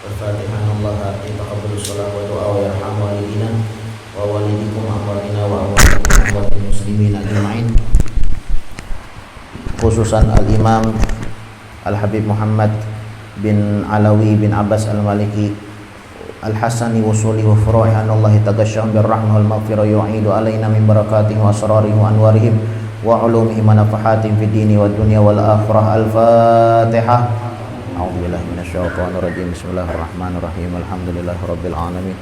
Al-Fatihah. Allah yataqabbalu shalah wa du'a wa yarham walidina wa walidikum amwatina wa amwatil muslimin ajma'in. Khususan Al-Imam Al-Habib Muhammad bin Alawi bin Abbas Al-Maliki Al-Hasani wusuli wa furu'i anallahi tagashshahum birrahmah wal maghfirah yu'idu alaina min barakatihi wa asrarihi wa anwarihim wa ulumihi wa nafahatin fid dini wad dunya wal akhirah. Al-Fatihah. A'udzubillahi minasyaitonir rajim. Bismillahirrahmanirrahim. Alhamdulillahirabbil alamin.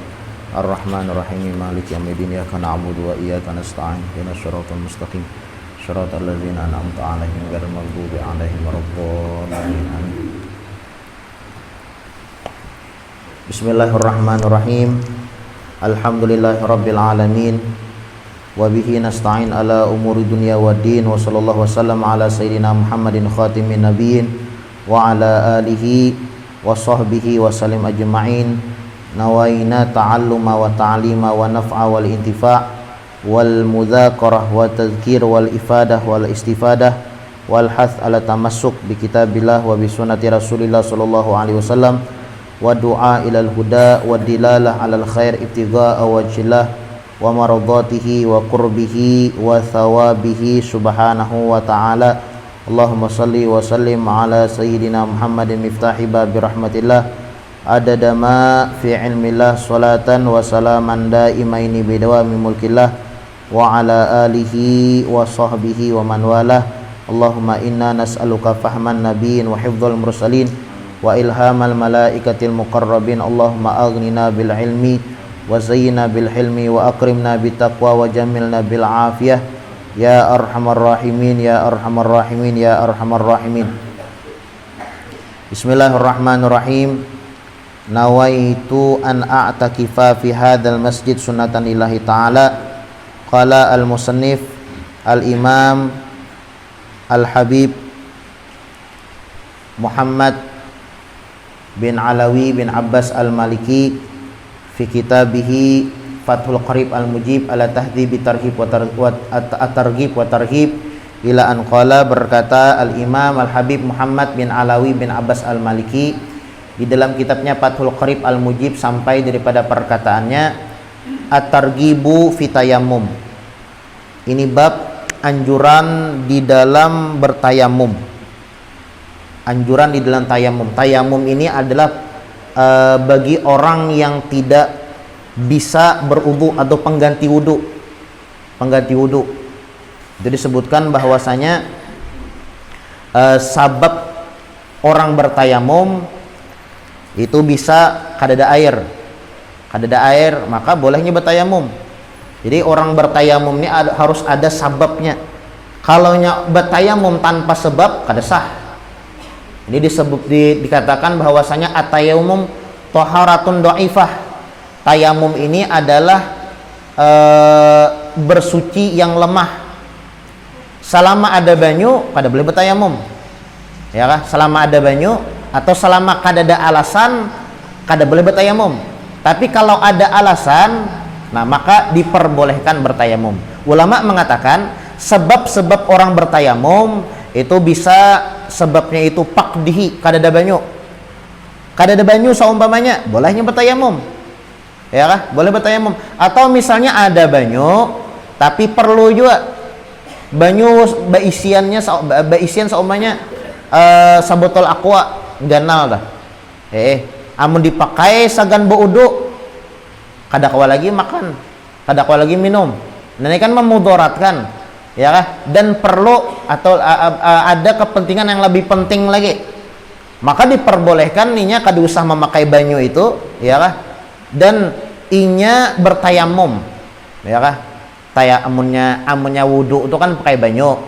Arrahmanirrahim. Maliki yaumiddin. Iyyaka na'budu wa iyyaka nasta'in. Ihdinas siratal mustaqim. Shiratal ladzina an'amta 'alaihim ghairil maghdubi 'alaihim waladdallin. Bismillahirrahmanirrahim. Alhamdulillahirabbil alamin. Wa bihi nasta'in ala umuri dunya waddin. Wa sallallahu wasallam ala sayyidina Muhammadin khatimin nabiyyin wa ala alihi wa sahbihi wa salim ajma'in. Nawaina ta'alluma wa ta'lima wa naf'a wal intifa' wal mudzakarah wa tadhkir wal ifadah wal istifadah wal hath ala tamassuk bi kitabillah wa bi sunnati rasulillah sallallahu alaihi wasallam wa du'a ilal huda wa dilalah alal khair ibtigha'a wajhillah wa maradatihi wa qurbihi wa thawabihi subhanahu wa ta'ala. Allahumma salli wa sallim ala sayyidina Muhammadin miftahi babi rahmatillah adada ma fi ilmillah salatan wa salaman daimaini bidawami mulkillah wa ala alihi wa sahbihi wa man walah. Allahumma inna nas'aluka fahman nabiyyin wa hifdzal mursalin wa ilhamal malaikatil muqarrabin. Allahumma aghnina bil ilmi wa zayyina bil hilmi wa akrimna bit taqwa wa jamilna bil afiyah ya arhamar rahimin ya arhamar rahimin ya arhamar rahimin. Bismillahirrahmanirrahim. Nawaitu an a'takifa fi hadzal masjid sunnatan lillahi ta'ala. Qala al-musannif al-imam al-habib Muhammad bin Alawi bin Abbas al-Maliki fi kitabihi Fathul Qarib al-Mujib ala tahdhibi tarhib wa at-targhib wa tarhib ila an qala. Berkata al-Imam Al-Habib Muhammad bin Alawi bin Abbas al-Maliki di dalam kitabnya Fathul Qarib al-Mujib sampai daripada perkataannya at-targhibu fi tayammum. Ini bab anjuran di dalam bertayamum. Anjuran di dalam tayamum. Tayamum ini adalah bagi orang yang tidak bisa berwudu atau pengganti wudu. Pengganti wudu. Itu disebutkan bahwasanya sabab orang bertayamum itu bisa kadada air. Kadada air maka bolehnya bertayamum. Jadi orang bertayamum ini harus ada sababnya. Kalau bertayamum tanpa sebab kada sah. Ini dikatakan bahwasanya at-tayammum taharatun dhaifah. Tayamum ini adalah bersuci yang lemah. Selama ada banyu kada boleh bertayamum. Ya kah? Selama ada banyu atau selama kada ada alasan kada boleh bertayamum. Tapi kalau ada alasan, nah maka diperbolehkan bertayamum. Ulama mengatakan sebab-sebab orang bertayamum itu bisa sebabnya itu pakdihi, kada ada banyu. Kada ada banyu seumpamanya, bolehnya bertayamum. Ya kah? Boleh bertayamum. Atau misalnya ada banyu tapi perlu juga banyu baisian seumpamanya sabotol aqua ganal dah. Amun dipakai sagan baudu kada kawa lagi makan, kada kawa lagi minum. Nah, ini kan memudaratkan, ya kah? Dan perlu atau ada kepentingan yang lebih penting lagi. Maka diperbolehkan ninya kada usah memakai banyu itu, ya kah? Dan inya bertayamum, ya kah? Amunnya wudu itu kan pakai banyu.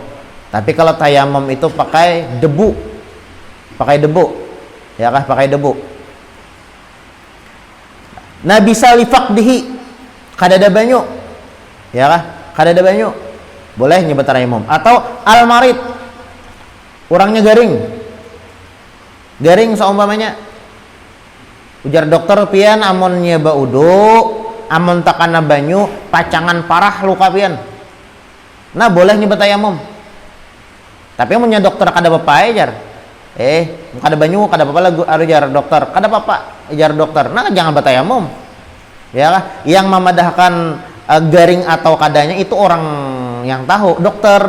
Tapi kalau tayamum itu pakai debu. Ya kah? Pakai debu. Nah bisa lifaqdihi, kada ada banyu. Ya kah? Kada ada banyu. Boleh nyebut tayamum. Atau al-marid. Orangnya garing. Garing seumpamanya. Ujar dokter pian amun nyoba udu, amun takana banyu, pacangan parah luka pian. Nah boleh nyebut tayamum. Tapi amunnya dokter kada bapae jar. kada banyu kada apa lagu ada jar dokter kada apa jar dokter nah jangan batayamum ya kah yang memadahkan garing atau kadanya itu orang yang tahu dokter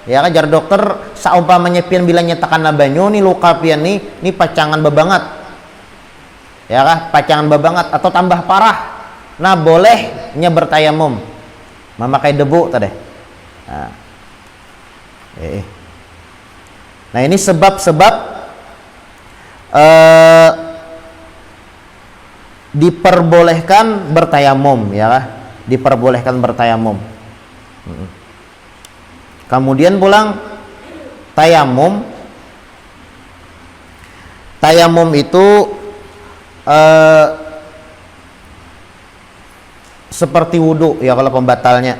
ya kan jar dokter saumpamanya pian bila nyetakan banyu nih luka pian nih pacangan babangat ya kah pacangan babangat atau tambah parah nah boleh nya bertayamum memakai debu tadi nah ini sebab-sebab diperbolehkan bertayamum ya kah? Diperbolehkan bertayamum. Kemudian pulang tayamum itu seperti wudhu ya kalau pembatalnya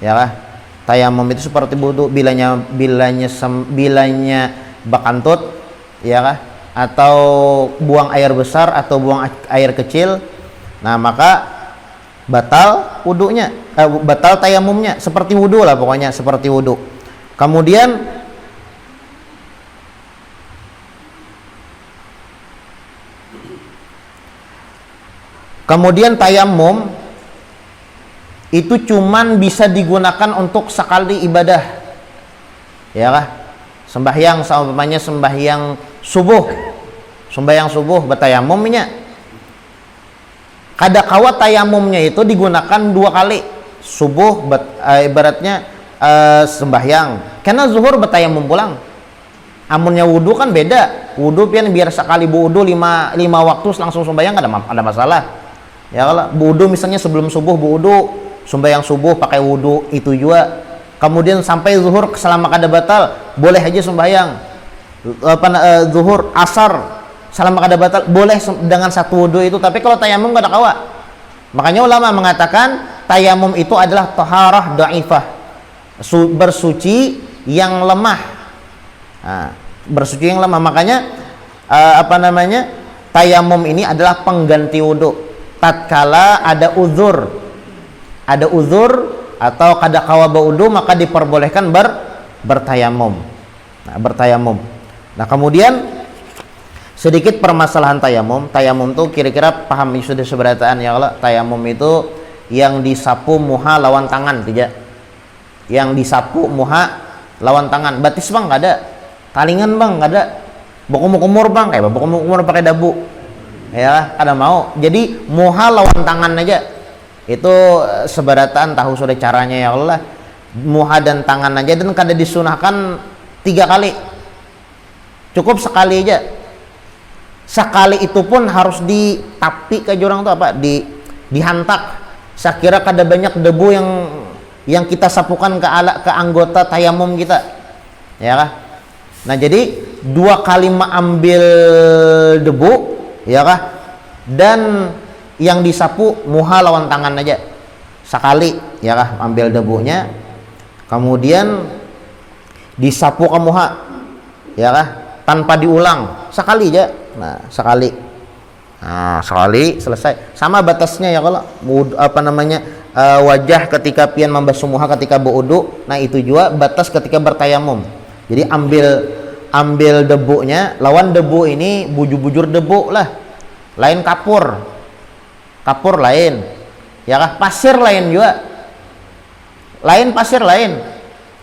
ya kah? Tayamum itu seperti wudhu bilanya bakantut ya kah atau buang air besar atau buang air kecil nah maka batal wudhunya batal tayamumnya seperti wudhu lah pokoknya seperti wudhu. Kemudian tayamum itu cuman bisa digunakan untuk sekali ibadah ya kah sembahyang saumpamanya sembahyang subuh bertayamumnya kada kawa tayamumnya itu digunakan 2 kali subuh ibaratnya sembahyang karena zuhur bertayamum pulang amunnya wudhu kan beda wudhu pian biar sekali wudhu 5 waktu langsung sembahyang ada masalah ya kalau wudhu misalnya sebelum subuh wudhu sembahyang subuh pakai wudhu itu juga kemudian sampai zuhur selama kada batal boleh aja sembahyang zuhur asar selama kada batal boleh dengan satu wudhu itu tapi kalau tayamum kada kawa makanya ulama mengatakan tayamum itu adalah taharah dhaifah bersuci yang lemah bersuci yang lemah makanya tayamum ini adalah pengganti wudhu tatkala ada uzur atau kada kawa baudu maka diperbolehkan bertayamum. Nah, kemudian sedikit permasalahan tayamum. Tayamum tuh kira-kira paham sudah seberataan ya kalau tayamum itu yang disapu muha lawan tangan tidak. Yang disapu muha lawan tangan. Batis bang enggak ada. Talingan bang enggak ada. Bokumur bang kayak bokumur pakai dabu. Ya, kada mau. Jadi muha lawan tangan aja. Itu seberataan tahu sudah caranya ya Allah muha dan tangan aja dan kada disunahkan 3 kali cukup sekali aja sekali itu pun harus ditapi ke jurang tuh apa dihantak saya kira kada banyak debu yang kita sapukan ke anggota tayamum kita ya kah nah jadi 2 kali mengambil debu ya kah dan yang disapu muha lawan tangan aja sekali ya kah ambil debunya kemudian disapu ke muha ya kah tanpa diulang sekali aja sekali selesai sama batasnya ya kalau wajah ketika pian membasuh muha ketika berwudu nah itu juga batas ketika bertayamum jadi ambil debunya lawan debu ini bujur debu lah lain kapur lain ya kah pasir lain juga pasir lain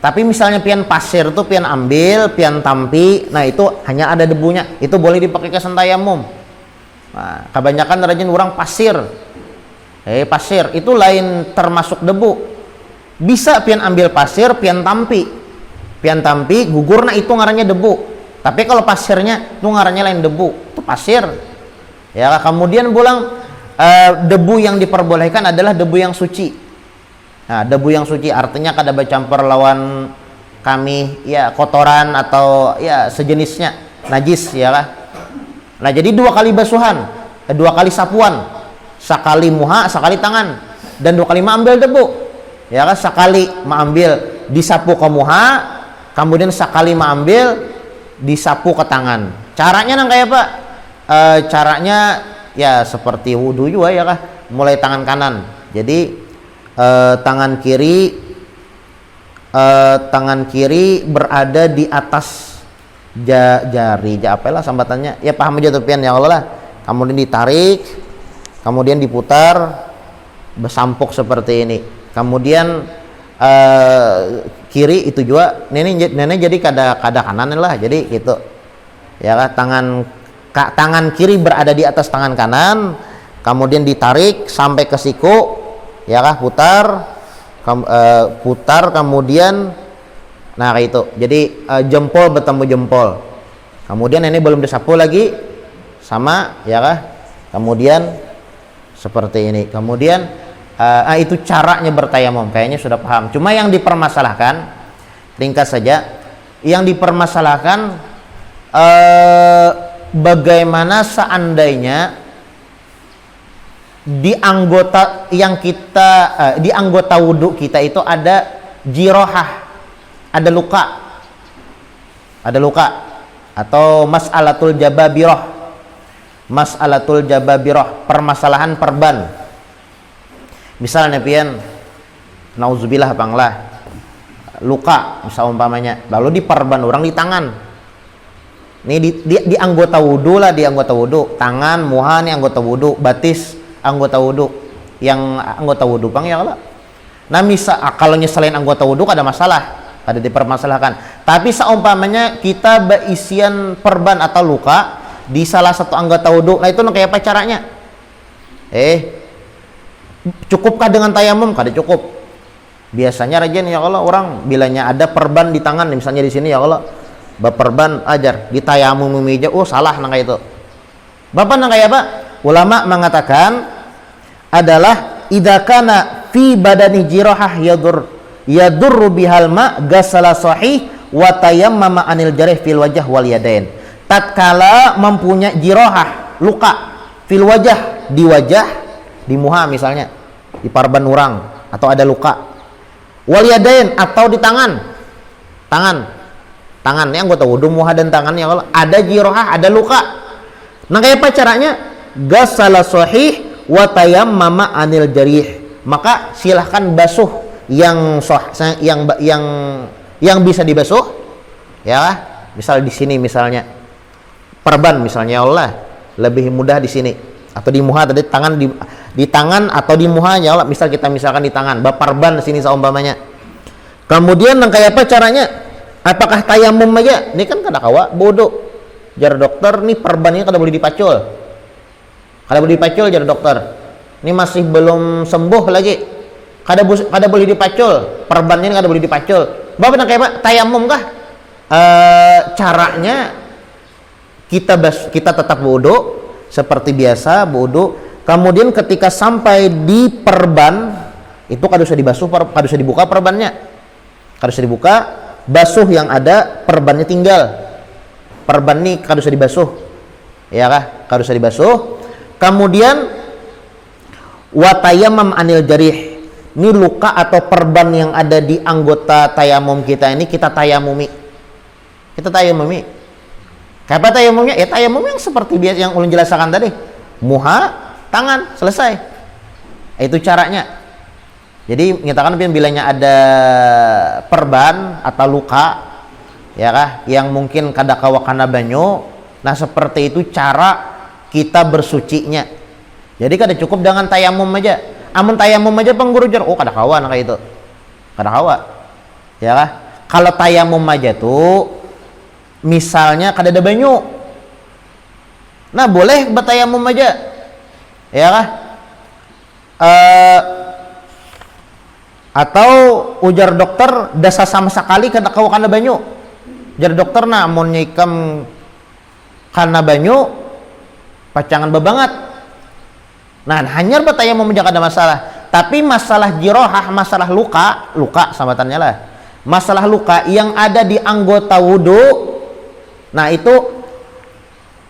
tapi misalnya pian pasir tuh pian ambil pian tampi nah itu hanya ada debunya itu boleh dipakai ke tayamum nah kebanyakan rajin orang pasir itu lain termasuk debu bisa pian ambil pasir pian tampi gugur nah itu ngarannya debu tapi kalau pasirnya itu ngarannya lain debu itu pasir ya kemudian pulang debu yang diperbolehkan adalah debu yang suci. Nah, debu yang suci artinya kada bercampur lawan kami ya kotoran atau ya sejenisnya najis ya kah. Nah, jadi 2 kali basuhan, 2 kali sapuan. Sekali muha, sekali tangan dan 2 kali mengambil debu. Ya kah, sekali mengambil disapu ke muha, kemudian sekali mengambil disapu ke tangan. Caranya nang kayak Pak? Caranya ya seperti wudhu juga ya kah mulai tangan kanan jadi tangan kiri berada di atas jari apalah sambatannya, ya paham aja tuh pian ya Allah lah. Kemudian ditarik, kemudian diputar, bersampuk seperti ini. Kemudian kiri itu juga nenek jadi kada kanan lah, jadi gitu ya kan. Tangan kiri berada di atas tangan kanan, kemudian ditarik sampai ke siku ya kan, putar kemudian nah kayak itu. Jadi jempol bertemu jempol, kemudian ini belum disapu lagi sama ya kan, kemudian seperti ini. Kemudian itu caranya bertayamum, kayaknya sudah paham. Cuma yang dipermasalahkan, ringkas saja, yang dipermasalahkan bagaimana seandainya di anggota yang kita di anggota wudhu kita itu ada jirohah, ada luka atau mas'alatul jababirah, permasalahan perban. Misalnya pian nauzubillah banglah luka misal umpamanya, lalu diperban orang di tangan. Ini di anggota wudu lah, di anggota wudu, tangan muha nih anggota wudu, batis anggota wudu, yang anggota wudu bang ya Allah. Nah misal kalau selain anggota wudu ada masalah, ada dipermasalahkan. Tapi seumpamanya kita berisian perban atau luka di salah satu anggota wudu, nah itu kayak apa caranya? Cukupkah dengan tayamum? Kada cukup. Biasanya rajin ya Allah, orang bilanya ada perban di tangan, misalnya di sini ya Allah, baperban ajar di tayamum meja, salah nang kayak itu. Bapak nang kayak apa? Ulama mengatakan adalah idza kana fi badani jirahah yadur bihal ma gasala sahih wa tayammama anil jarih fil wajah wal yadain. Tatkala mempunyai jirahah, luka fil wajah, di wajah, di muha misalnya, di parban urang, atau ada luka, wal yadain atau di tangan ini anggota wudu, muha dan tangan ya Allah, ada jirohah, ada luka. Nah kayak apa caranya? Gasala sahih wa tayammama anil jarih. Maka silahkan basuh yang bisa dibasuh ya. Misal di sini misalnya perban misalnya ya Allah, lebih mudah di sini, atau di muha tadi tangan, di tangan atau di muha ya Allah, misalkan di tangan, baparban di sini seumpamanya. Kemudian kayak apa caranya? Apakah tayamum aja? Ini kan kada kawa bodoh. Jar dokter nih perbannya kada boleh dipacul. Kada boleh dipacul jar dokter. Ini masih belum sembuh lagi. Kada boleh dipacul. Perbannya kada boleh dipacul. Bapak kayak apa? Tayamum kah? Caranya kita tetap bodoh seperti biasa bodoh. Kemudian ketika sampai di perban itu kada usah dibasuh, kada usah dibuka perbannya. Kada usah dibuka, basuh yang ada, perbannya tinggal. Perban ini kada usah dibasuh. Ya kah? Kada usah dibasuh. Kemudian wa tayammam anil jarih. Ini luka atau perban yang ada di anggota tayamum kita ini kita tayamumi. Kayak apa tayamumnya? Ya tayamum yang seperti biasa yang ulun jelaskan tadi. Muha, tangan, selesai. Itu caranya. Jadi menyatakan bilanya ada perban atau luka ya kah, yang mungkin kada kawa kana banyu. Nah seperti itu cara kita bersucinya. Jadi kada cukup dengan tayamum aja. Amun tayamum aja pengguru jar, kada kawa nah kayak itu. Kada kawa. Ya kah? Kalau tayamum aja tuh misalnya kada ada banyu. Nah boleh bertayamum aja. Ya kah? Atau ujar dokter dasa sama sekali kada kawa kana banyu. Jar dokter nah amun nyikam kana banyu pacangan bebanget. Nah hanya bertayamum aja kada masalah. Tapi masalah jirohah, masalah luka sambatannya lah. Masalah luka yang ada di anggota wudu. Nah itu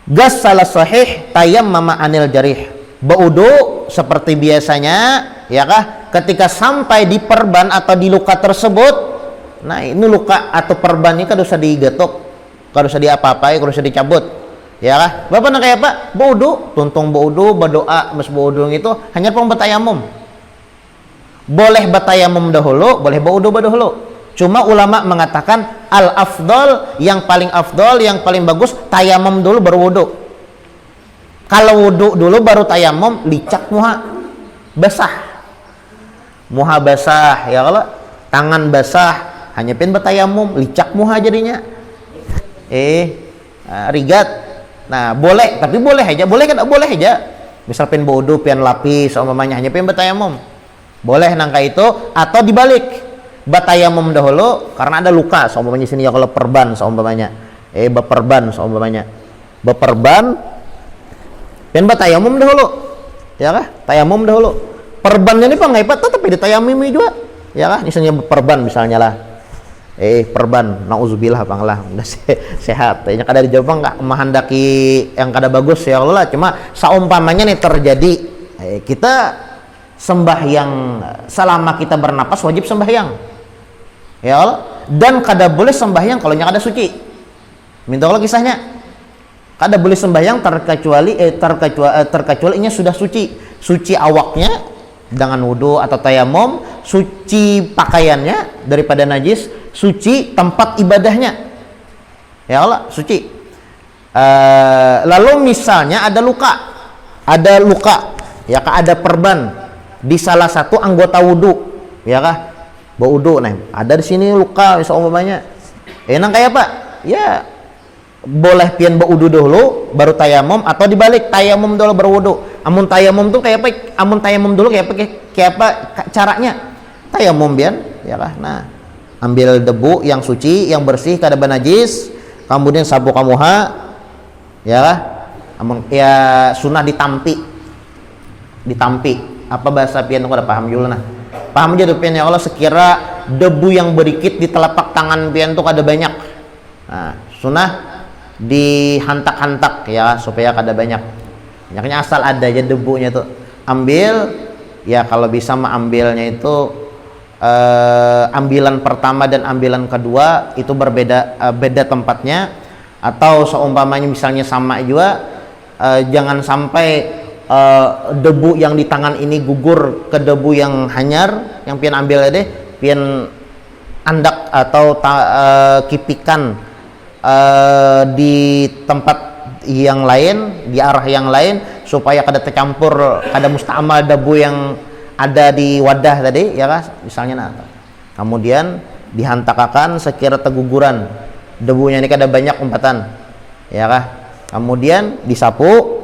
gassala sahih tayammama anil jarih. Baudu seperti biasanya ya kah, ketika sampai di perban atau di luka tersebut. Nah ini luka atau perban ini kada usah digetok, kada usah diapa-apai, kada usah dicabut ya kah. Bapak nak kayak apa? Baudu, tuntung baudu, berdoa mas baudu itu hanya pun bertayamum. Boleh bertayamum dahulu, boleh baudu dahulu. Cuma ulama mengatakan al afdol, yang paling afdol, yang paling bagus tayamum dulu baru wudu. Kalau wudu dulu baru tayamum, licak muha basah. Muha basah ya, kalau tangan basah hanya pin bertayamum, licak muha jadinya. Rigat. Nah, boleh, tapi boleh aja, boleh kan boleh aja. Misal pin wudu, pin lapis umpamanya hanya pin bertayamum. Boleh nangka itu, atau dibalik. Batayamum dahulu karena ada luka seumpamanya sini ya, kalau perban seumpamanya beperban dan batayamum dahulu ya kah, tayamum dahulu. Perbannya ini pengaipat tetap ditayamumi juga ya kah, misalnya perban misalnya lah, perban nauzubillah panglah udah sehat yang kada di Jepang nggak menghendaki yang kada bagus ya Allah, cuma saumpamanya nih terjadi, kita sembahyang selama kita bernapas wajib sembahyang ya Allah, dan kada boleh sembahyang kalau kada suci. Minta Allah kisahnya, kada boleh sembahyang terkecuali nya sudah suci awaknya dengan wudu atau tayamum, suci pakaiannya daripada najis, suci tempat ibadahnya ya Allah, suci. Lalu misalnya ada luka ya kah, ada perban di salah satu anggota wudu ya kah, wudu nih ada di sini luka misal umpamanya, nang kayak apa ya, boleh pian wudu dulu baru tayamum, atau dibalik tayamum dulu baru wudu. Amun tayamum tuh kayak apa, kayak apa caranya tayamum bian ya kah, nah ambil debu yang suci yang bersih kada banajis, kemudian sabu kamuha ya kah, ya sunnah ditampi apa bahasa pian tuh kada paham juga nah. Paham aja tuh pian ya Allah, sekira debu yang berikit di telapak tangan pian tuh kada banyak. Nah, sunnah dihantak-hantak ya supaya kada banyak. Banyaknya asal ada aja debunya tuh. Ambil ya, kalau bisa mah ambilnya itu ambilan pertama dan ambilan kedua itu berbeda, beda tempatnya, atau seumpamanya misalnya sama juga, jangan sampai debu yang di tangan ini gugur ke debu yang hanyar, yang pian ambil deh pian andak atau kipikan di tempat yang lain, di arah yang lain, supaya kada tercampur, kada musta'mal debu yang ada di wadah tadi ya kan misalnya. Nah, kemudian dihantakakan sekira teguguran debunya ini kada banyak umpatan ya kah, kemudian disapu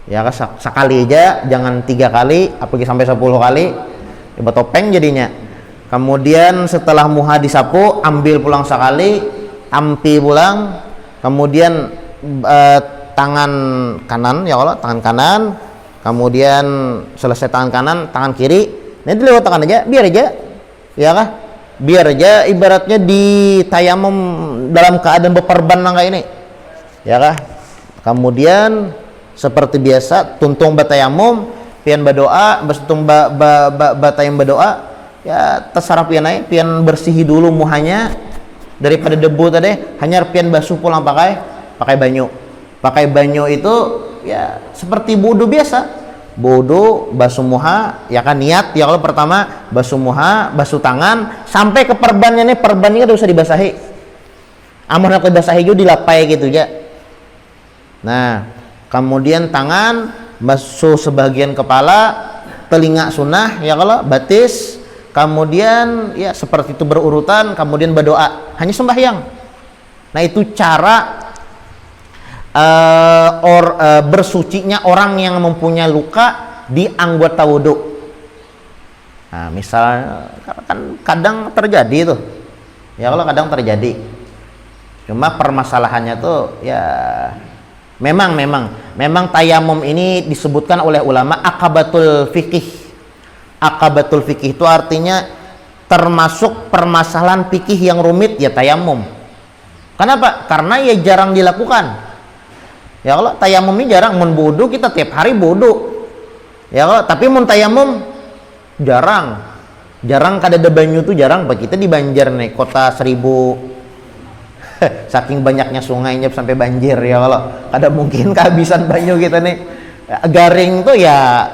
ya sekali aja, jangan 3 kali apalagi sampai 10 kali ya topeng jadinya. Kemudian setelah muha disapu, ambil pulang sekali, ampi pulang, kemudian tangan kanan ya Allah, tangan kanan, kemudian selesai tangan kanan, tangan kiri nanti lewat tangan aja, biar aja ya kah, biar aja ibaratnya di tayamum dalam keadaan beperban langkah ini ya kah. Kemudian seperti biasa tuntung batayamum, pian berdoa, bertuntung batayam berdoa ya, terserah pian aja, pian bersihi dulu muhanya daripada debu tadi, hanya pian basuh pulang pakai banyu itu ya seperti wudu biasa, wudu basuh muha ya kan, niat ya kalau pertama basuh muha, basuh tangan sampai ke perbannya nih, perbannya udah usah dibasahi, amun aku dibasahi juga dilapai gitu aja. Nah, kemudian tangan basuh sebagian kepala, telinga sunnah ya kalau, batis, kemudian ya seperti itu berurutan, kemudian berdoa, hanya sembahyang. Nah, itu cara bersucinya orang yang mempunyai luka di anggota wudhu. Nah, misalnya kan kadang terjadi tuh ya kalau, kadang terjadi, cuma permasalahannya tuh ya memang tayamum ini disebutkan oleh ulama akabatul fikih. Akabatul fikih itu artinya termasuk permasalahan fikih yang rumit ya tayamum. Kenapa? Karena ya jarang dilakukan ya kalau tayamum ini jarang. Mun wudu kita tiap hari wudu ya kalau, tapi mun tayamum jarang kada ada banyu tuh jarang. Pak kita di Banjar nih, kota 1000 saking banyaknya sungainya sampai banjir ya kalau, kada mungkin kehabisan banyu kita nih. Garing tuh ya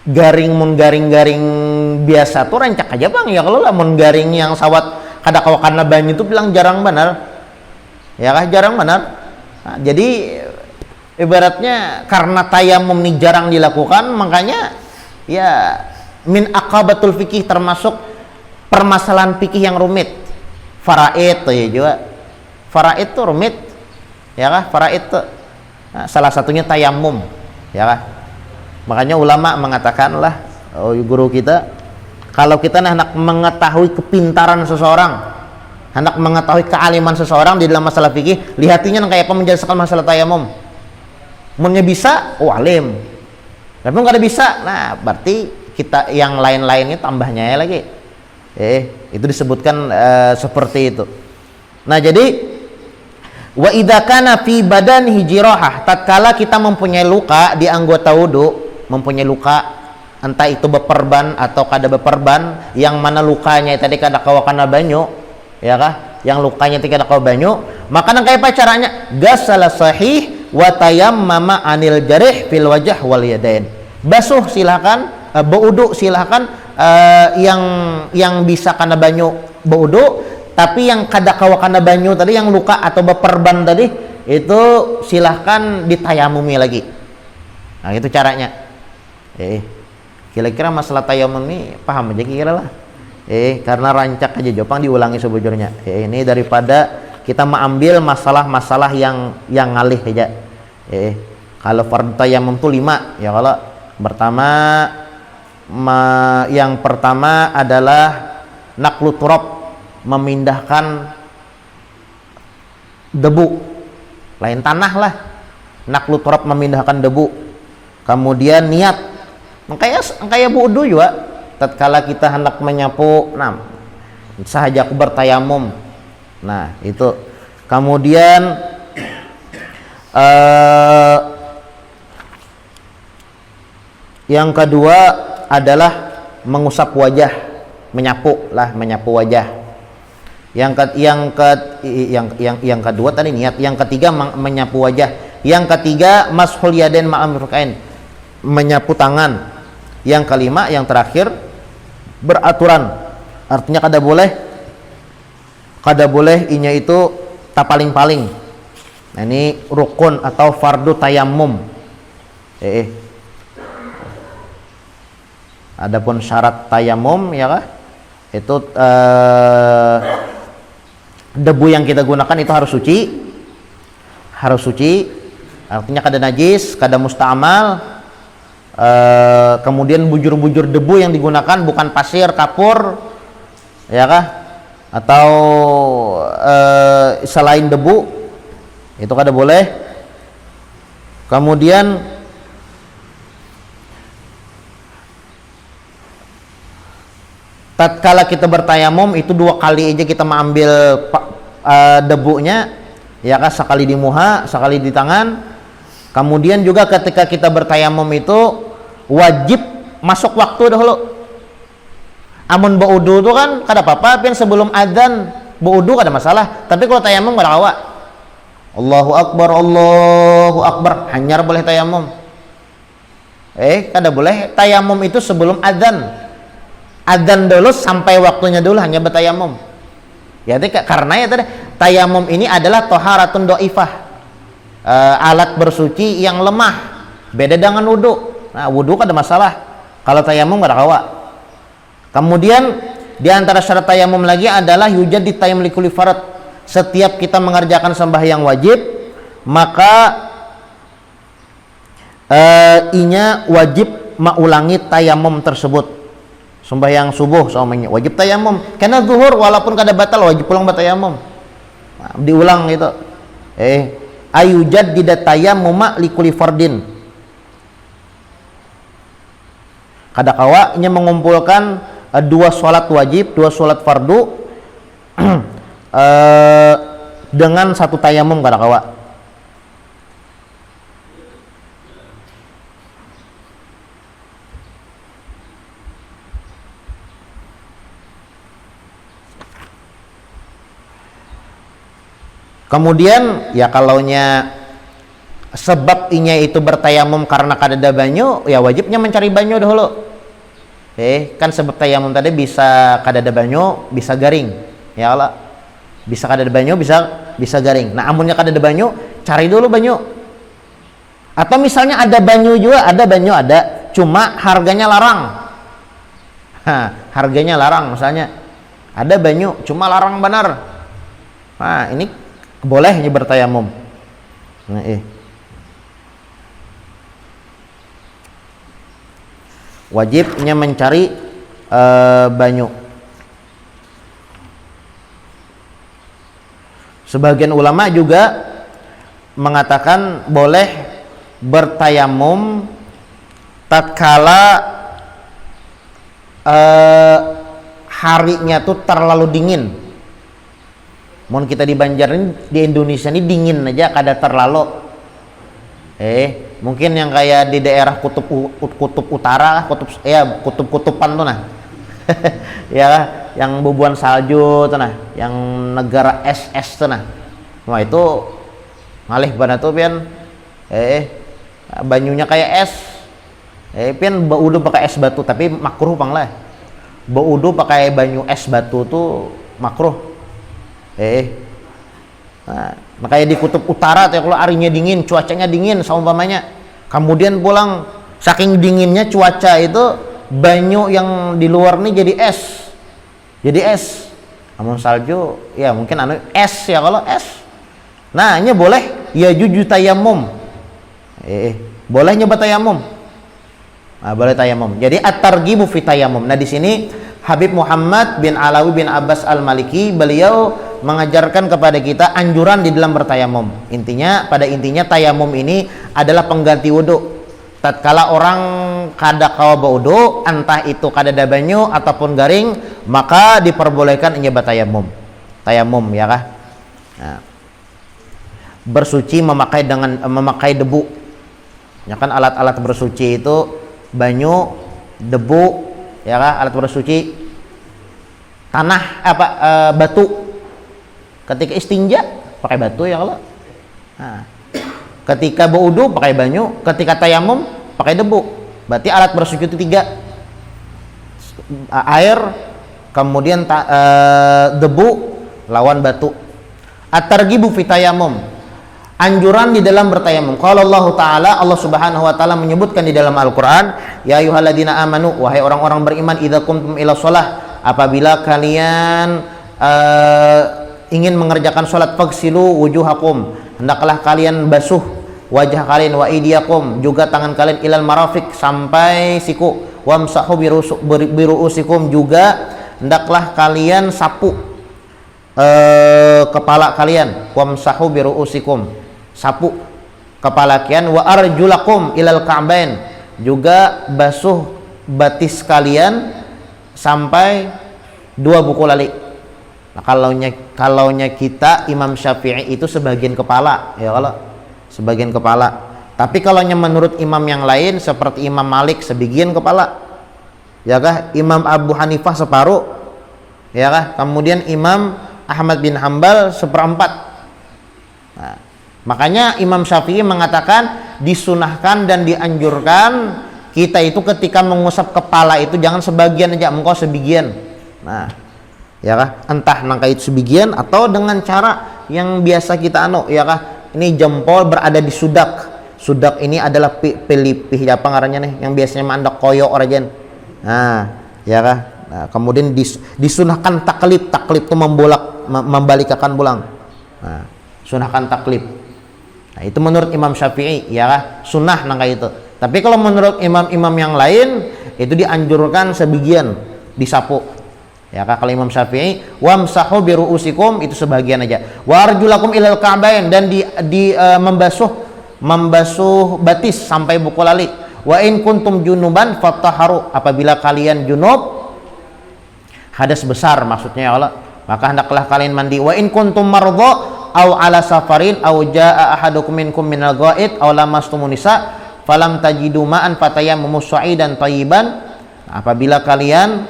garing mun garing biasa tuh rancak aja bang ya, kalau lamun garing yang sawat kada kawakan banyu itu bilang jarang benar ya kah, jarang benar. Nah, jadi ibaratnya karena tayamum ini jarang dilakukan, makanya ya min aqabatul fikih, termasuk permasalahan fikih yang rumit. Faraid tuh ya juga, faraid tuh rumit ya kah, faraid tuh nah, salah satunya tayamum ya kah. Makanya ulama mengatakan lah, guru kita, kalau kita hendak mengetahui kepintaran seseorang, hendak mengetahui kealiman seseorang di dalam masalah fikih, lihatinya kayak apa menjelaskan masalah tayamum. Munnya bisa, oh alim. Tapi nggak ada bisa, nah berarti kita yang lain-lainnya tambahnya ya lagi. Itu disebutkan seperti itu. Nah jadi wa idza kana fi badanihi jirahah, tatkala kita mempunyai luka di anggota wudu, mempunyai luka entah itu beperban atau kada beperban, yang mana lukanya tadi kada kawakan banyu ya kah, yang lukanya tadi kada kawa banyu, maka nang kaya caranya gasala sahih wa tayammama anil jarih fil wajah wal yadain. Basuh silakan, berwudu silakan, yang bisa kana banyu berwudu, tapi yang kada kawa kana banyu tadi, yang luka atau beperban tadi, itu silahkan ditayamumi lagi. Nah itu caranya. Kira-kira masalah tayamum ini paham aja kira lah. Karena rancak aja Jepang diulangi sebujurnya. Ini daripada kita mengambil masalah-masalah yang ngalih aja. Kalau fardu tayamum itu 5 ya. Kalau yang pertama adalah naqlu turab, memindahkan debu, lain tanah lah. Naqlu turab, memindahkan debu. Kemudian niat, kayak wudu juga, tatkala kita hendak menyapu, nah sahaja aku bertayamum, nah itu. Kemudian yang kedua adalah mengusap wajah, menyapu wajah. Yang kedua tadi niat, yang ketiga menyapu wajah, yang ketiga mashul yadain ma'am mirfaqain, menyapu tangan, yang kelima yang terakhir beraturan, artinya kada boleh inya itu tapaling-paling. Nah ini rukun atau fardu tayamum. Adapun syarat tayamum ya kah, itu debu yang kita gunakan itu harus suci, artinya kada najis, kada musta'mal. Kemudian bujur-bujur debu yang digunakan bukan pasir, kapur ya kah, atau selain debu, itu kada boleh. Kemudian tatkala kita bertayamum itu 2 kali aja kita mengambil debunya ya kah, sekali di muha, sekali di tangan. Kemudian juga ketika kita bertayamum itu wajib masuk waktu dahulu. Amun berwudu itu kan kada apa-apa, tapi sebelum adzan berwudu kada masalah. Tapi kalau tayamum kada kawa. Allahu Akbar, hanyar boleh tayamum. Kada boleh tayamum itu sebelum adzan. Adzan dulu sampai waktunya dulu hanya bertayamum. Ya karena ya tadi tayamum ini adalah toharatun do'ifah. Alat bersuci yang lemah, beda dengan wudu. Nah wudu kan ada masalah, kalau tayamum gak ada kawa. Kemudian di antara syarat tayamum lagi adalah yujad di tayammum likulli farad. Setiap kita mengerjakan sembahyang wajib, maka inya wajib mengulangi tayamum tersebut. Sembahyang subuh semuanya wajib tayamum, karena zuhur walaupun kada batal wajib pulang bertayamum. Nah, diulang gitu. Ayujad didat tayammuma likulli fardin. Kada kawa nya mengumpulkan 2 sholat wajib, 2 sholat fardu dengan 1 tayamum, kada kawa. Kemudian ya kalaunya sebab inya itu bertayamum karena kada ada banyu, ya wajibnya mencari banyu dahulu. Kan sebab tayamum tadi bisa kadada banyu, bisa garing. Ya Allah. Bisa kadada banyu, bisa garing. Nah, amunnya kadada banyu, cari dulu banyu. Atau misalnya ada banyu juga, ada, cuma harganya larang. Harganya larang misalnya. Ada banyu, cuma larang benar. Nah, ini bolehnya bertayamum. Nah, wajibnya mencari banyu. Sebagian ulama juga mengatakan boleh bertayamum tatkala harinya tuh terlalu dingin. Mohon kita di Banjar ini, di Indonesia ini dingin aja kada terlalu. Mungkin yang kayak di daerah kutub utara, kutub-kutupan tuh nah. Ya, yang bubuan salju tuh nah, yang negara es tuh nah. Wah, itu ngalih bana tuh pian banyunya kayak es. Pian baudu pakai es batu, tapi makruh panglah. Baudu pakai banyu es batu tuh makruh. Nah, makanya di kutub utara tuh kalau harinya dingin, cuacanya dingin saumpamanya, kemudian pulang saking dinginnya cuaca itu, banyu yang di luar nih jadi es. Namun salju ya mungkin es ya, kalau es. Nah, ini boleh ya juju tayamum. Boleh nyoba tayamum. Nah, boleh tayamum. Jadi at-targhibu fi tayamum. Nah, di sini Habib Muhammad bin Alawi bin Abbas Al-Maliki, beliau mengajarkan kepada kita anjuran di dalam bertayamum. Pada intinya tayamum ini adalah pengganti wudu. Tatkala orang kada kawa berwudu, entah itu kada ada banyu ataupun garing, maka diperbolehkan nyoba tayamum ya kah? Nah, bersuci memakai debu. Ya kan, alat-alat bersuci itu banyu, debu, ya kah? Alat bersuci, tanah, batu. Ketika istinja pakai batu ya kalau. Nah, ketika berwudu pakai banyu, ketika tayamum pakai debu. Berarti alat bersuci itu 3. Air, kemudian debu lawan batu. At-targhibu fi tayamum. Anjuran di dalam bertayamum. Qala Allah Ta'ala, Allah Subhanahu wa taala menyebutkan di dalam Al-Qur'an, ya ayyuhalladzina amanu, wahai orang-orang beriman, idza qumtum ila shalah, apabila kalian ingin mengerjakan sholat, fagsilu wujuhakum, hendaklah kalian basuh wajah kalian, wa idiyakum, juga tangan kalian, ilal marafiq, sampai siku, wamsahu biru'usikum, juga hendaklah kalian sapu kepala kalian, wamsahu biru'usikum, sapu kepala kalian, wa arjulakum ilal ka'bain, juga basuh batis kalian sampai 2 buku lali. Nah, kalaunya kita Imam Syafi'i itu sebagian kepala ya, kalau sebagian kepala. Tapi kalaunya menurut imam yang lain seperti Imam Malik sebagian kepala ya kah, Imam Abu Hanifah separuh ya kah, kemudian Imam Ahmad bin Hambal 1/4. Nah, makanya Imam Syafi'i mengatakan disunahkan dan dianjurkan kita itu ketika mengusap kepala itu jangan sebagian aja, engkau sebagian. Nah, ya kah, entah nangka itu sebagian atau dengan cara yang biasa kita ya kah, ini jempol berada di sudak. Sudak ini adalah pelipih apa ngarannya nih, yang biasanya mandak koyo orajen. Nah, ya kah. Nah, kemudian disunahkan taklip itu membalikkan bulang. Nah, sunahkan taklip. Nah, itu menurut Imam Syafi'i ya kah, sunnah nangka itu. Tapi kalau menurut imam-imam yang lain itu dianjurkan sebagian disapu. Ya kah, kalau Imam Syafi'i wamsahu biru'usikum itu sebagian aja. Wa arjulakum ilal ka'bain, dan membasuh batis sampai buku lali. Wa in kuntum junuban fattaharu, apabila kalian junub hadas besar maksudnya ya Allah, maka hendaklah kalian mandi. Wa in kuntum mardha aw ala safarin aw jaa ahadukum minkum minal ghaid aw lamastumun nisa falam tajidu ma'an fatayammamu sa'idan thayyiban. Apabila kalian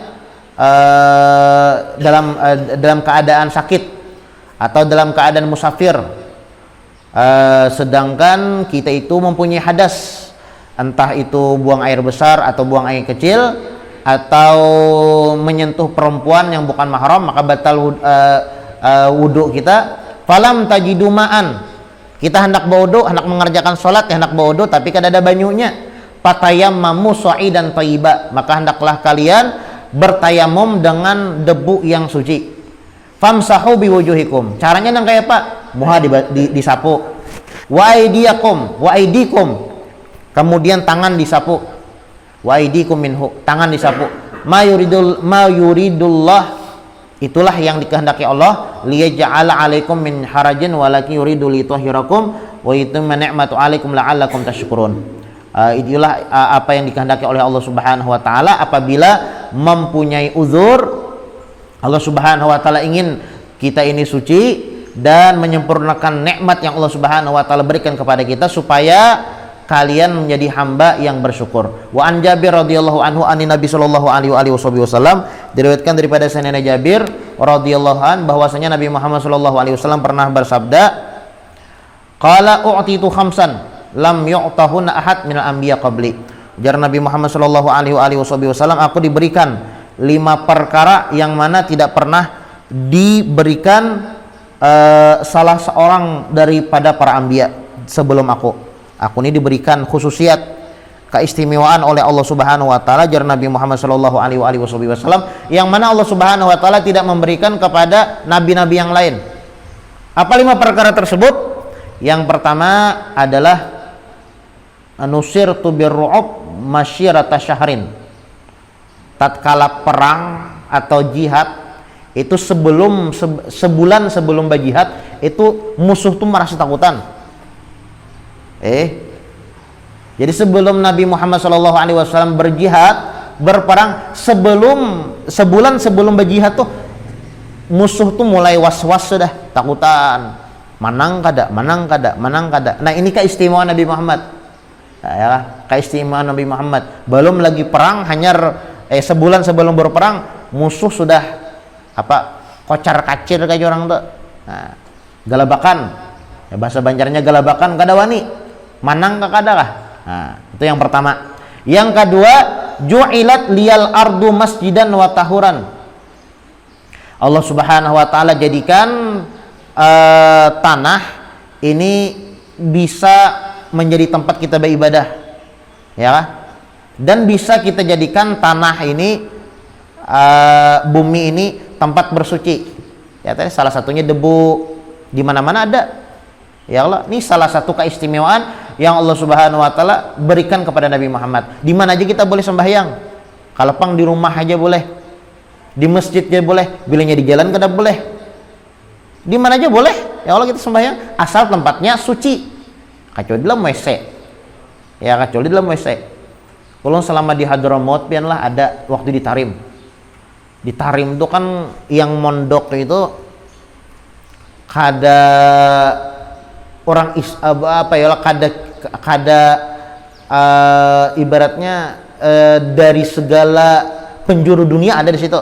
dalam keadaan sakit atau dalam keadaan musafir, sedangkan kita itu mempunyai hadas, entah itu buang air besar atau buang air kecil, atau menyentuh perempuan yang bukan mahram, maka batal wudu kita. Falam tajidu ma'an, kita hendak berwudu, hendak mengerjakan sholat, hendak berwudu tapi kada ada banyunya. Fatayammamu sha'idan thayyiba, maka hendaklah kalian bertayamum dengan debu yang suci. Famsahu biwujuhikum, caranya nang kayak apa? Muha disapu. Wa aidikum, kemudian tangan disapu. Wa aidikum minhu, tangan disapu. Ma yuridullah, itulah yang dikehendaki Allah, liyaj'ala 'alaikum min harajin walakin yuridu litahhirakum wa yutimma ni'matu 'alaikum la'allakum tashkurun. Itulah apa yang dikehendaki oleh Allah Subhanahu wa taala apabila mempunyai uzur. Allah Subhanahu wa taala ingin kita ini suci dan menyempurnakan nikmat yang Allah Subhanahu wa taala berikan kepada kita supaya kalian menjadi hamba yang bersyukur. Wa an Jabir radhiyallahu anhu anin Nabi sallallahu alaihi wasallam, diriwayatkan daripada Sayyidina Jabir radhiyallahu an bahwasanya Nabi Muhammad sallallahu alaihi wasallam pernah bersabda, qala u'titu khamsan lam yu'tahunna ahad minal anbiya qabli. Ujar Nabi Muhammad sallallahu alaihi wasallam, aku diberikan 5 perkara yang mana tidak pernah diberikan salah seorang daripada para anbiya sebelum aku. Aku ini diberikan khususiat, keistimewaan oleh Allah Subhanahu wa taala, jar Nabi Muhammad sallallahu alaihi wasallam, yang mana Allah Subhanahu wa taala tidak memberikan kepada nabi-nabi yang lain. Apa 5 perkara tersebut? Yang pertama adalah nusirtu birru'ub masyirata syahrin. Tatkala perang atau jihad itu sebulan sebelum berjihad itu musuh tuh merasa takutan. Jadi sebelum Nabi Muhammad SAW berjihad, berperang, sebulan sebelum berjihad tuh musuh tuh mulai was-was sudah, takutan, menang kada. Nah, ini keistimewaan Nabi Muhammad. Ya, keistimewaan Nabi Muhammad. Belum lagi perang, hanya sebulan sebelum berperang musuh sudah kocar-kacir kayak orang tuh. Nah, galabakan. Ya, bahasa Banjarnya galabakan kada wani. Manang kada kah? Nah, itu yang pertama. Yang kedua, ju'ilat liyal ardu masjidan wa tahuran. Allah Subhanahu wa taala jadikan tanah ini bisa menjadi tempat kita beribadah. Ya. Dan bisa kita jadikan tanah ini bumi ini tempat bersuci. Ya, tadi salah satunya debu di mana-mana ada. Ya Allah, ini salah satu keistimewaan yang Allah Subhanahu wa taala berikan kepada Nabi Muhammad. Di mana aja kita boleh sembahyang. Kalau pang di rumah aja boleh. Di masjid aja boleh, bilangnya di jalan kada boleh. Di mana aja boleh. Ya Allah kita sembahyang asal tempatnya suci. Kecuali dalam WC. Ya, kecuali dalam WC. Kalau selama di Hadramaut pianlah ada waktu di Tarim. Di Tarim itu kan yang mondok itu kada orang kada ibaratnya dari segala penjuru dunia ada di situ.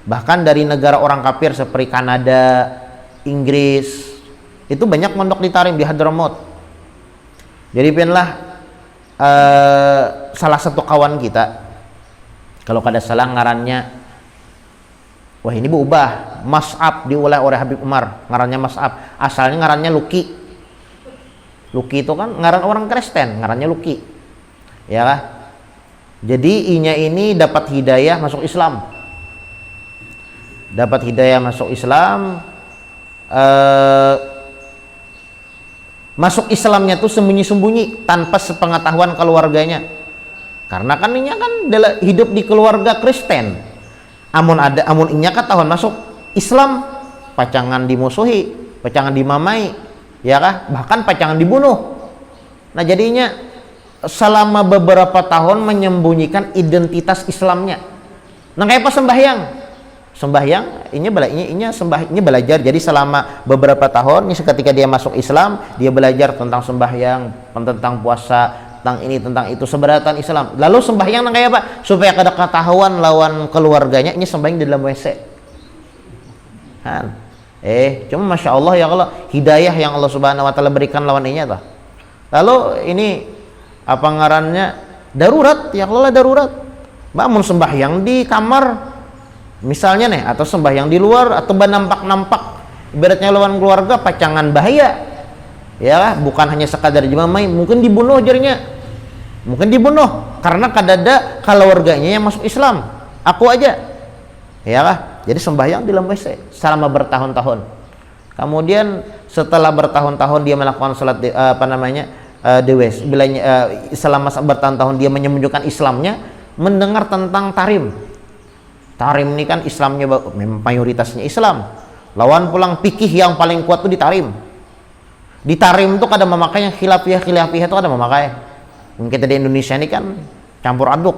Bahkan dari negara orang kafir seperti Kanada, Inggris, itu banyak mondok di Tarim, di Hadramaut. Jadi penlah salah satu kawan kita, kalau kada salah ngarannya, wah ini berubah, Mas'ab diulah oleh Habib Umar, ngarannya Mas'ab, asalnya ngarannya Luki. Luki itu kan ngaran orang Kristen, ngarannya Luki, ya lah. Jadi inya ini dapat hidayah masuk Islam, masuk Islamnya tuh sembunyi-sembunyi tanpa sepengetahuan keluarganya, karena kan inya kan hidup di keluarga Kristen. Amun inya ketahuan masuk Islam, pacangan dimusuhi, pacangan dimamai, ya kah? Bahkan pacangan dibunuh. Nah, jadinya selama beberapa tahun menyembunyikan identitas Islamnya. Nah, kayak apa sembahyang, inya belajar. Jadi selama beberapa tahun, ketika dia masuk Islam, dia belajar tentang sembahyang, tentang puasa, tentang ini, tentang itu, seberatan Islam. Lalu sembahyang nang kayak apa? Supaya kada ketahuan lawan keluarganya, ini sembahyang di dalam WC. Cuma Masya Allah, ya Allah, hidayah yang Allah Subhanahu wa taala berikan lawan ini tuh. Lalu ini apa ngarannya? Darurat, ya Allah, darurat. Bangun sembahyang di kamar misalnya nih, atau sembahyang di luar, atau nampak-nampak ibaratnya lawan keluarga pacangan bahaya, ya bukan hanya sekadar jemamai, mungkin dibunuh jarinya, mungkin dibunuh karena kadada keluarganya yang masuk Islam, aku aja, ya lah. Jadi sembahyang di dalam WC selama bertahun-tahun, kemudian setelah bertahun-tahun dia melakukan salat di WC, selama bertahun-tahun dia menyembunyikan Islamnya, mendengar tentang tarim. Tarim ini kan Islamnya memang mayoritasnya Islam. Lawan pulang fikih yang paling kuat tuh di tarim. Di tarim tuh kadang memakai yang khilafiyah itu ada memakai. Mungkin kita di Indonesia ini kan campur aduk.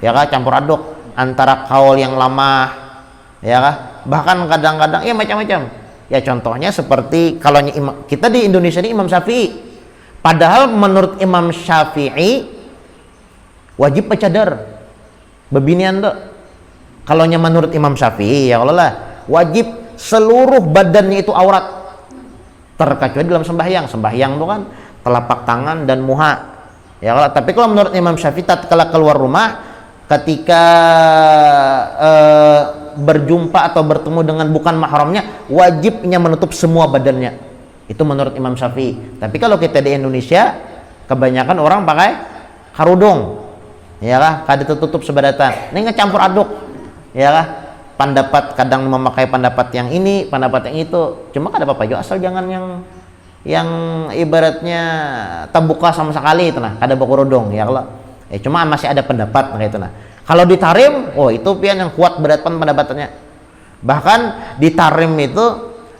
Ya kan, campur aduk antara kaul yang lama, ya kan? Bahkan kadang-kadang ya macam-macam. Ya contohnya seperti kalau kita di Indonesia ini Imam Syafi'i. Padahal menurut Imam Syafi'i wajib bercadar bebinian tuh. Kalau menurut Imam Syafi'i ya Allah lah, wajib seluruh badannya itu aurat terkecuali dalam sembahyang. Sembahyang tuh kan telapak tangan dan muha, ya Allah. Tapi kalau menurut Imam Syafi'i tatkala keluar rumah, ketika berjumpa atau bertemu dengan bukan mahramnya, wajibnya menutup semua badannya. Itu menurut Imam Syafi'i. Tapi kalau kita di Indonesia, kebanyakan orang pakai karudung, ya lah, kada tertutup sebadatan. Ini ngecampur aduk, ya lah. Pendapat kadang memakai pendapat yang ini, pendapat yang itu. Cuma kada apa-apa juga, asal jangan yang ibaratnya terbuka sama sekali itu nah, kada berkerudung, ya Allah. Cuma masih ada pendapat nah itu nah. Kalau di tarim, oh itu pian yang kuat beratkan pendapatannya. Bahkan di tarim itu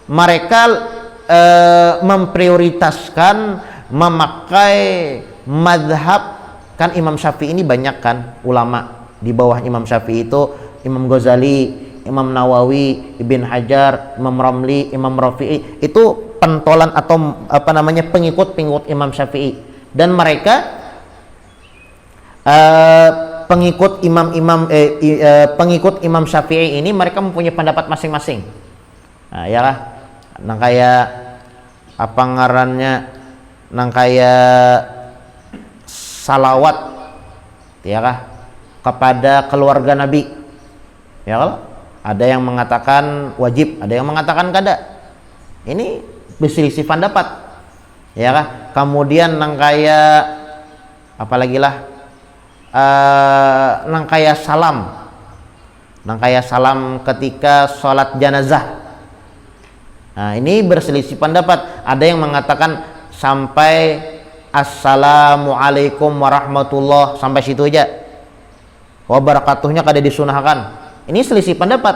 mereka memprioritaskan memakai madhab. Kan Imam Syafi'i ini banyak kan ulama. Di bawah Imam Syafi'i itu Imam Ghazali, Imam Nawawi, Ibn Hajar, Imam Ramli, Imam Rafi'i. Itu pentolan atau pengikut Imam Syafi'i. Dan mereka pengikut Imam Syafi'i ini mereka mempunyai pendapat masing-masing. Nah, ya lah. Nang kayak apa ngarannya? Nang kayak salawat, ya kah, kepada keluarga Nabi, ya kah? Ada yang mengatakan wajib, ada yang mengatakan kada. Ini berselisih pendapat, ya kah? Kemudian nang kayak apalagi lah, nang kayak salam ketika sholat jenazah. Nah ini berselisih pendapat. Ada yang mengatakan sampai Assalamualaikum warahmatullah, sampai situ aja. Wabarakatuhnya kada disunahkan. Ini selisih pendapat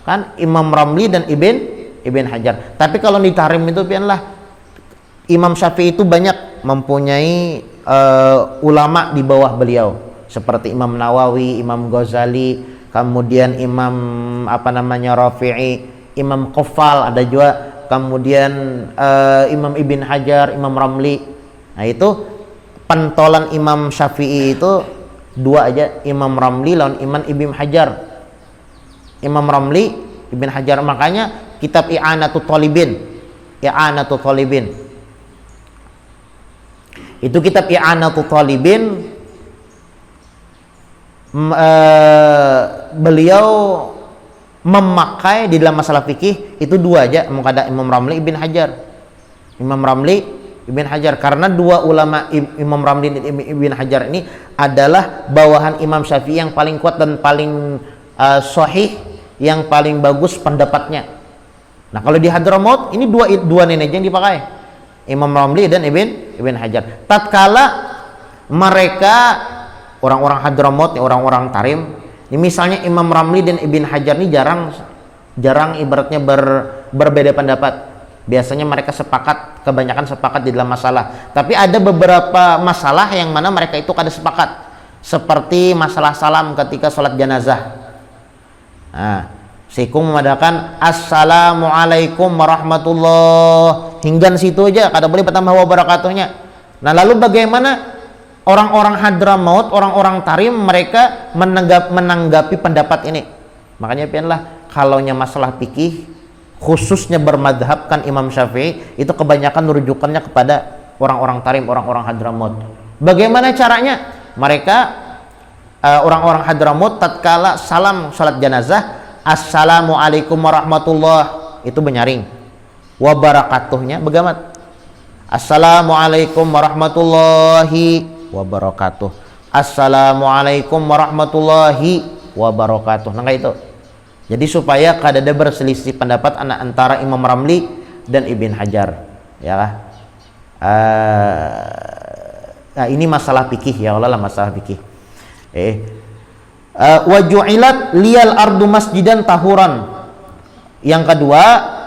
kan Imam Ramli dan Ibn Hajar. Tapi kalau di tarim itu pianlah Imam Syafi'i itu banyak mempunyai ulama di bawah beliau seperti Imam Nawawi, Imam Ghazali, kemudian Imam Rafi'i, Imam Qafal ada juga, kemudian Imam Ibn Hajar, Imam Ramli. Nah itu pentolan Imam Syafi'i itu dua aja, Imam Ramli lawan Imam Ibn Hajar. Imam Ramli, Ibn Hajar, makanya kitab I'anatul Talibin. Itu kitab I'anatul Talibin, beliau memakai di dalam masalah fikih itu dua aja, mengada Imam Ramli Ibn Hajar. Imam Ramli Ibn Hajar, karena dua ulama Imam Ramli dan Ibn Hajar ini adalah bawahan Imam Syafi'i yang paling kuat dan paling sahih, yang paling bagus pendapatnya. Nah kalau di Hadramaut ini dua nenek yang dipakai, Imam Ramli dan Ibn Hajar. Tatkala mereka orang-orang Hadramaut, orang-orang Tarim, ini misalnya Imam Ramli dan Ibn Hajar ini jarang ibaratnya berbeda pendapat. Biasanya mereka kebanyakan sepakat di dalam masalah. Tapi ada beberapa masalah yang mana mereka itu kada sepakat. Seperti masalah salam ketika sholat jenazah. Nah, Sikung memadakan Assalamualaikum warahmatullah. Hingga situ aja, kada boleh bertambah wabarakatuhnya. Nah, lalu bagaimana orang-orang Hadramaut, orang-orang Tarim mereka menanggapi pendapat ini? Makanya pianlah kalaunya masalah fikih khususnya bermadhabkan Imam Syafi'i itu kebanyakan rujukannya kepada orang-orang Tarim, orang-orang Hadramaut. Bagaimana caranya? Mereka orang-orang Hadramut tatkala salam salat janazah, assalamualaikum warahmatullah, itu benyaring. Wa barakatuhnya begamat. Assalamualaikum warahmatullahi wabarakatuh. Assalamualaikum warahmatullahi wabarakatuh. Nah itu. Jadi supaya kadada berselisih pendapat antara Imam Ramli dan Ibn Hajar, ya. Nah, ini masalah fikih ya Allah, masalah fikih. Wa ju'ilat liyal ardu masjidan tahuran. Yang kedua,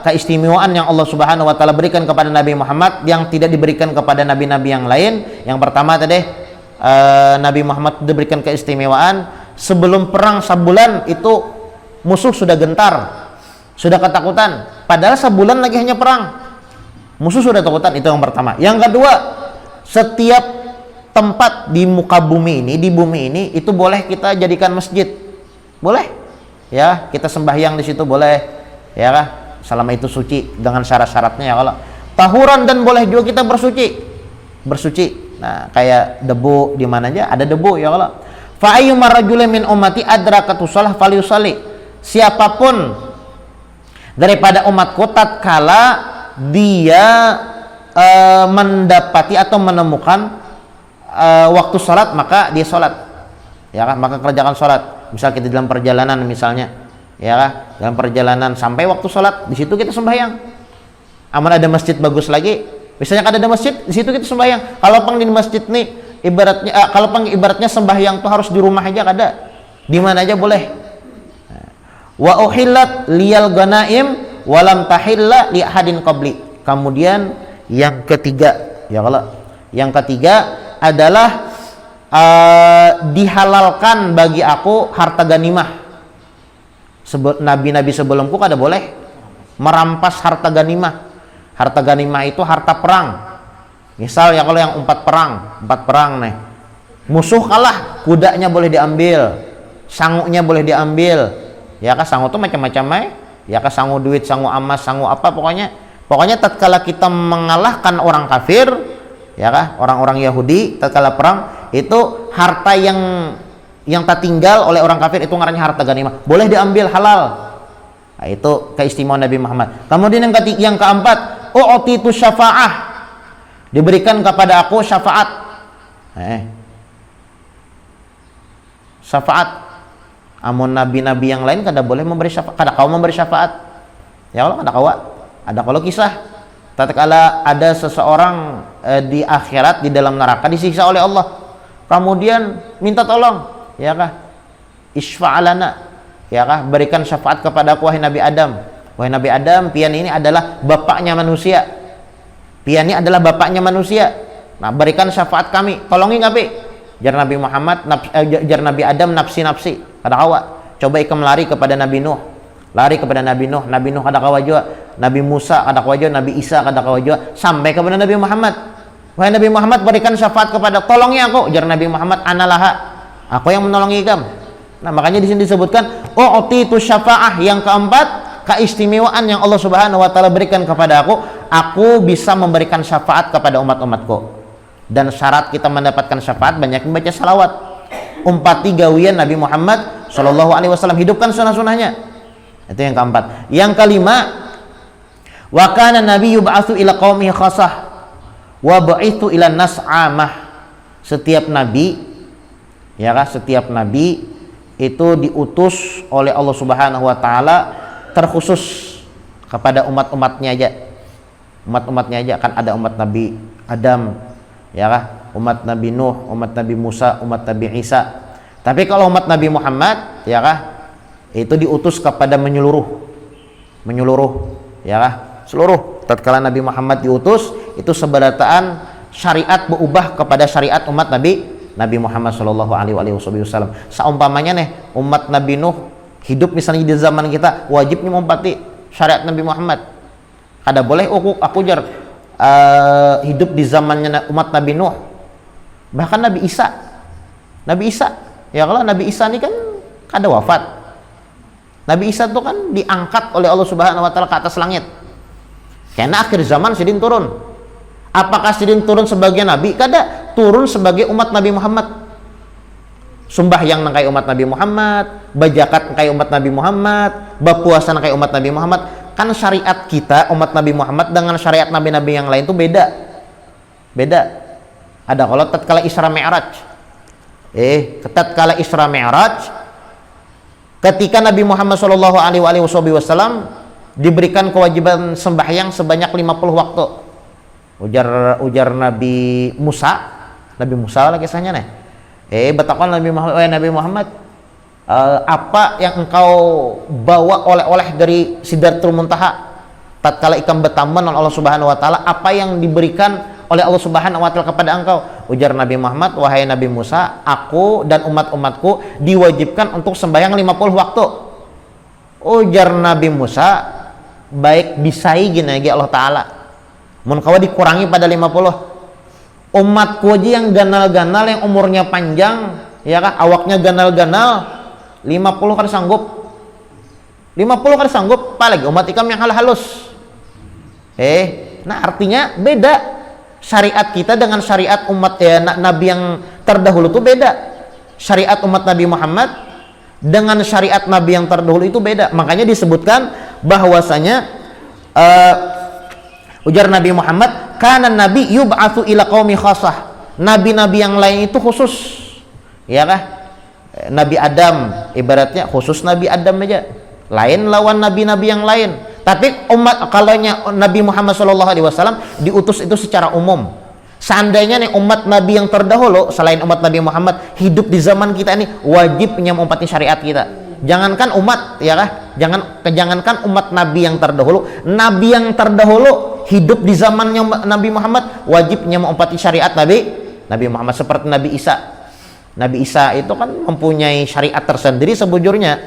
keistimewaan yang Allah Subhanahu wa taala berikan kepada Nabi Muhammad yang tidak diberikan kepada nabi-nabi yang lain. Yang pertama tadi Nabi Muhammad diberikan keistimewaan sebelum perang sebulan itu musuh sudah gentar, sudah ketakutan. Padahal sebulan lagi hanya perang, musuh sudah takutan. Itu yang pertama. Yang kedua, setiap tempat di muka bumi ini, di bumi ini itu boleh kita jadikan masjid, boleh ya, kita sembahyang di situ boleh ya kah, selama itu suci dengan syarat-syaratnya ya Allah. Tahuran, dan boleh juga kita bersuci. Nah, kayak debu di mana aja ada debu ya Allah. Fa ayyuma rajulin min ummati adrakatu shalah falyusalli. Siapapun daripada umatku tatkala dia mendapati atau menemukan waktu salat, maka dia salat. Ya kan? Maka kerjakan salat. Misal kita dalam perjalanan misalnya, ya kan? Dalam perjalanan sampai waktu salat, di situ kita sembahyang. Aman ada masjid bagus lagi, misalnya ada masjid, di situ kita sembahyang. Kalau pang di masjid nih ibaratnya kalau pang ibaratnya sembahyang tuh harus di rumah aja, kada di mana aja boleh. Wa uhillat liyal ganaim walam tahilla li ahadin qabli. Kemudian yang ketiga ya Allah, yang ketiga adalah dihalalkan bagi aku harta ganimah. Nabi-nabi sebelumku kada boleh merampas harta ganimah. Harta ganimah itu harta perang. Misal ya kalau yang empat perang nih, musuh kalah, kudanya boleh diambil, sanguknya boleh diambil. Ya kah, sangu tuh macam-macam ya kah, sangu duit, sangu emas, sangu apa, pokoknya tatkala kita mengalahkan orang kafir, ya kah, orang-orang Yahudi tatkala perang, itu harta yang tertinggal oleh orang kafir itu ngarannya harta ganimah, boleh diambil, halal. Nah, itu keistimewaan Nabi Muhammad. Kemudian yang keempat, u'titu syafa'ah, diberikan kepada aku syafaat. Syafaat. Amun nabi-nabi yang lain kada boleh memberi syafaat, kada kau memberi syafaat. Ya Allah, kada kawa. Ada kalau kisah tatkala ada seseorang di akhirat di dalam neraka disiksa oleh Allah. Kemudian minta tolong, ya kah? Isfa'alana, ya kah? Berikan syafaat kepada aku, wahai Nabi Adam. Wahai Nabi Adam, pian ini adalah bapaknya manusia. Pian ini adalah bapaknya manusia. Nah, berikan syafaat kami, tolongi ngapi. Jar Nabi Muhammad, jar Nabi Adam nafsi-nafsi. Kada kawa. Coba ikam lari kepada Nabi Nuh. Lari kepada Nabi Nuh. Nabi Nuh kada kawa juga. Nabi Musa kada kawa juga. Nabi Isa kada kawa juga. Sampai kepada Nabi Muhammad. Wahai Nabi Muhammad, berikan syafaat kepada, tolongi aku. Jar Nabi Muhammad, analaha, aku yang menolongi ikam. Nah, makanya di sini disebutkan u'titu syafa'ah. Yang keempat, keistimewaan yang Allah Subhanahu wa taala berikan kepada aku bisa memberikan syafaat kepada umat-umatku. Dan syarat kita mendapatkan syafaat banyak membaca salawat. Umpati gawian Nabi Muhammad sallallahu alaihi wasallam, hidupkan sunnah-sunnahnya. Itu yang keempat. Yang kelima, wa kana nabiyyu ba'atsu ila qaumihi khassah wa ba'itsu ila nas 'amah. Setiap nabi, ya kan, setiap nabi itu diutus oleh Allah Subhanahu wa taala terkhusus kepada umat-umatnya aja. Umat-umatnya aja, kan ada umat Nabi Adam, ya kan, umat Nabi Nuh, umat Nabi Musa, umat Nabi Isa. Tapi kalau umat Nabi Muhammad, ya kan, itu diutus kepada menyeluruh, ya kan, seluruh. Tatkala Nabi Muhammad diutus, itu seberataan syariat berubah kepada syariat umat Nabi Muhammad sallallahu alaihi wasallam. Seumpamanya nih umat Nabi Nuh hidup misalnya di zaman kita, wajibnya menghormati syariat Nabi Muhammad. Kada boleh aku jar hidup di zamannya umat Nabi Nuh. Bahkan Nabi Isa, ya kalau Nabi Isa ini kan kada wafat. Nabi Isa itu kan diangkat oleh Allah Subhanahu wa taala ke atas langit. Karena akhir zaman sidin turun. Apakah sidin turun sebagai nabi? Kada, turun sebagai umat Nabi Muhammad. Sembahyang nang kay umat Nabi Muhammad, bajakat kay umat Nabi Muhammad, bapuasa kay umat Nabi Muhammad. Kan syariat kita umat Nabi Muhammad dengan syariat nabi-nabi yang lain itu beda. Ada kalau tatkala Isra Mi'raj. Tatkala Isra Mi'raj, ketika Nabi Muhammad sallallahu alaihi wasallam diberikan kewajiban sembahyang sebanyak 50 waktu. Ujar Nabi Musa lah kisahnya nih. Batakon Nabi Muhammad, apa yang engkau bawa oleh-oleh dari Sidratul Muntaha tatkala ikam bertaman oleh Allah Subhanahu wa taala, apa yang diberikan oleh Allah Subhanahu wa taala kepada engkau? Ujar Nabi Muhammad, wahai Nabi Musa, aku dan umat-umatku diwajibkan untuk sembahyang 50 waktu. Ujar Nabi Musa, baik bisai gini lagi Allah taala. Mun kawa dikurangi pada 50. Umatku aja yang ganal-ganal, yang umurnya panjang, ya kah, awaknya ganal-ganal, 50 kan sanggup. 50 kan sanggup, apalagi umat ikam yang halus. Nah artinya beda syariat kita dengan syariat umat nabi yang terdahulu itu beda. Syariat umat Nabi Muhammad dengan syariat nabi yang terdahulu itu beda. Makanya disebutkan bahwasanya ujar Nabi Muhammad, kana nabi yub'atsu ila qaumi khassah. Nabi-nabi yang lain itu khusus, ya kah? Nabi Adam ibaratnya khusus Nabi Adam aja, lain lawan nabi-nabi yang lain. Tapi umat kalaunya Nabi Muhammad SAW diutus itu secara umum. Seandainya nih umat Nabi yang terdahulu selain umat Nabi Muhammad hidup di zaman kita ini, wajib menyampaikan syariat kita. Jangankan umat, ya kah? Jangankan umat Nabi yang terdahulu, Nabi yang terdahulu hidup di zamannya Nabi Muhammad wajib menyampaikan syariat Nabi Muhammad. Seperti Nabi Isa. Nabi Isa itu kan mempunyai syariat tersendiri sebujurnya,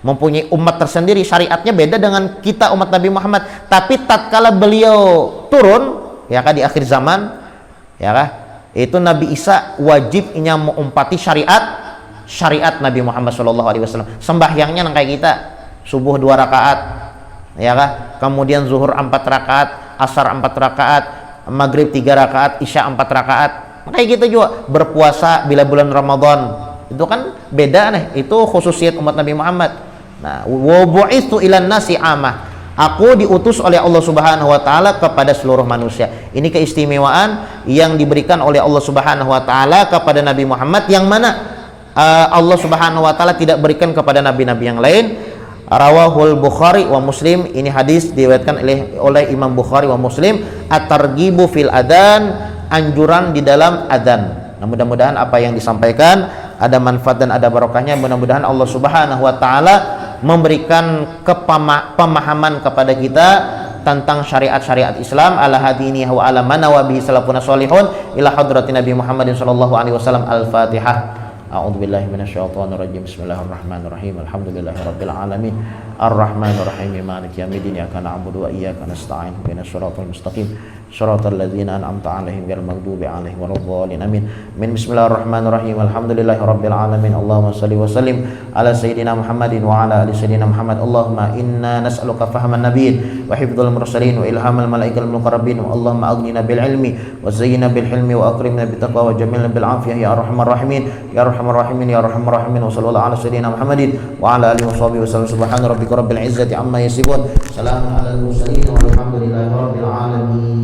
mempunyai umat tersendiri, syariatnya beda dengan kita umat Nabi Muhammad. Tapi tatkala beliau turun, ya kah, di akhir zaman, ya kah, itu Nabi Isa wajib mengumpati syariat Nabi Muhammad SAW. Sembahyangnya nang kayak kita, subuh 2 rakaat, ya kah, kemudian zuhur 4 rakaat, asar 4 rakaat, maghrib 3 rakaat, isya 4 rakaat. Kayak gitu juga berpuasa bila bulan Ramadan, itu kan beda nih, itu khususiat umat Nabi Muhammad. Nah, wa bu'itsu ilan nasi amah, aku diutus oleh Allah Subhanahu wa taala kepada seluruh manusia. Ini keistimewaan yang diberikan oleh Allah Subhanahu wa taala kepada Nabi Muhammad, yang mana Allah Subhanahu wa taala tidak berikan kepada nabi-nabi yang lain. Rawahul Bukhari wa Muslim, ini hadis diriwayatkan oleh Imam Bukhari wa Muslim. At-targhibu fil adan, anjuran di dalam adzan. Nah, mudah-mudahan apa yang disampaikan ada manfaat dan ada barokahnya. Mudah-mudahan Allah Subhanahu wa taala memberikan pemahaman kepada kita tentang syariat-syariat Islam ala hadini wa ala mana wa bihi salafuna sholihun ila hadratin Nabi Muhammadin sallallahu alaihi wasallam. Al-Fatihah. A'udzubillahi minasyaitonirrajim. Bismillahirrahmanirrahim. Alhamdulillahirabbil alamin. Arrahmanirrahim. Maliki yaumiddin. Iyyaka na'budu wa iyyaka nasta'in. Ihdinas siratal mustaqim. Shiratal ladzina an'amta 'alaihim ghairil maghdubi 'alaihim waladdallin. Amin. Bismillahirrahmanirrahim. Alhamdulillahirabbil alamin. Allahumma shalli wa sallim ala sayyidina Muhammadin wa ala ali sayyidina Muhammad. Allahumma inna nas'aluka fahman nabiyyin wa hifdzal mursalin wa ilhamal malaikatil muqarrabin. Allahumma aghnina bil ilmi wa zayyinna bil hilmi wa akrimna bit taqwa wa jamilna bil afiyah ya arhamar rahimin ya arhamar rahimin ya arhamar rahimin. Wa sallallahu ala sayyidina Muhammadin wa ala alihi wa sahbihi wa sallam. Subhana rabbika rabbil izzati amma yasifun. Salamun alal mursalin walhamdulillahi rabbil alamin.